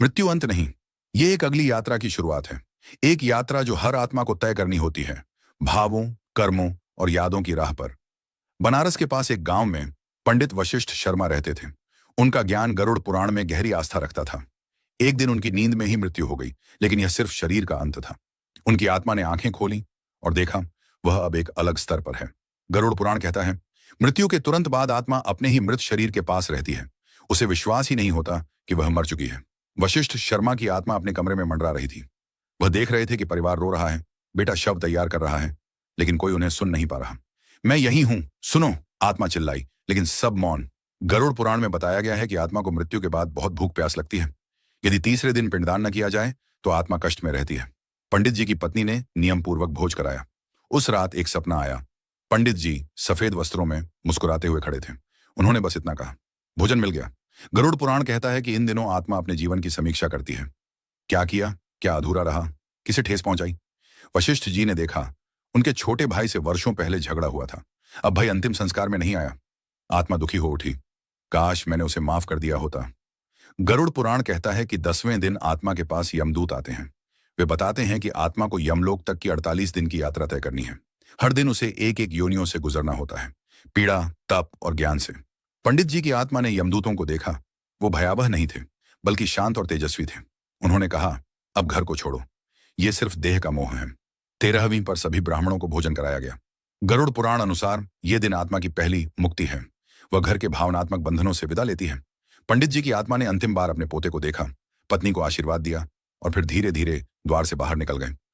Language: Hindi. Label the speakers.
Speaker 1: मृत्यु अंत नहीं, ये एक अगली यात्रा की शुरुआत है। एक यात्रा जो हर आत्मा को तय करनी होती है, भावों, कर्मों और यादों की राह पर। बनारस के पास एक गांव में पंडित वशिष्ठ शर्मा रहते थे। उनका ज्ञान गरुड़ पुराण में गहरी आस्था रखता था। एक दिन उनकी नींद में ही मृत्यु हो गई, लेकिन यह सिर्फ शरीर का अंत था। उनकी आत्मा ने आंखें खोली और देखा वह अब एक अलग स्तर पर है। गरुड़ पुराण कहता है, मृत्यु के तुरंत बाद आत्मा अपने ही मृत शरीर के पास रहती है। उसे विश्वास ही नहीं होता कि वह मर चुकी है। वशिष्ठ शर्मा की आत्मा अपने कमरे में मंडरा रही थी। वह देख रहे थे कि परिवार रो रहा है, बेटा शव तैयार कर रहा है, लेकिन कोई उन्हें सुन नहीं पा रहा। मैं यही हूं, सुनो, आत्मा चिल्लाई, लेकिन सब मौन। गरुड़ पुराण में बताया गया है कि आत्मा को मृत्यु के बाद बहुत भूख प्यास लगती है। यदि तीसरे दिन पिंडदान न किया जाए तो आत्मा कष्ट में रहती है। पंडित जी की पत्नी ने नियम पूर्वक भोज कराया। उस रात एक सपना आया। पंडित जी सफेद वस्त्रों में मुस्कुराते हुए खड़े थे। उन्होंने बस इतना कहा, भोजन मिल गया। गरुड़ पुराण कहता है कि इन दिनों आत्मा अपने जीवन की समीक्षा करती है। क्या किया, क्या अधूरा रहा, किसे ठेस पहुंचाई। वशिष्ठ जी ने देखा, उनके छोटे भाई से वर्षों पहले झगड़ा हुआ था। अब भाई अंतिम संस्कार में नहीं आया। आत्मा दुखी हो उठी, काश मैंने उसे माफ कर दिया होता। गरुड़ पुराण कहता है कि 10वें दिन आत्मा के पास यमदूत आते हैं। वे बताते हैं कि आत्मा को यमलोक तक की 48 दिन की यात्रा तय करनी है। हर दिन उसे एक एक योनियों से गुजरना होता है, पीड़ा, तप और ज्ञान से। पंडित जी की आत्मा ने यमदूतों को देखा। वो भयावह नहीं थे, बल्कि शांत और तेजस्वी थे। उन्होंने कहा, अब घर को छोड़ो, ये सिर्फ देह का मोह है। 13वीं पर सभी ब्राह्मणों को भोजन कराया गया। गरुड़ पुराण अनुसार यह दिन आत्मा की पहली मुक्ति है। वह घर के भावनात्मक बंधनों से विदा लेती है। पंडित जी की आत्मा ने अंतिम बार अपने पोते को देखा, पत्नी को आशीर्वाद दिया और फिर धीरे धीरे द्वार से बाहर निकल गए।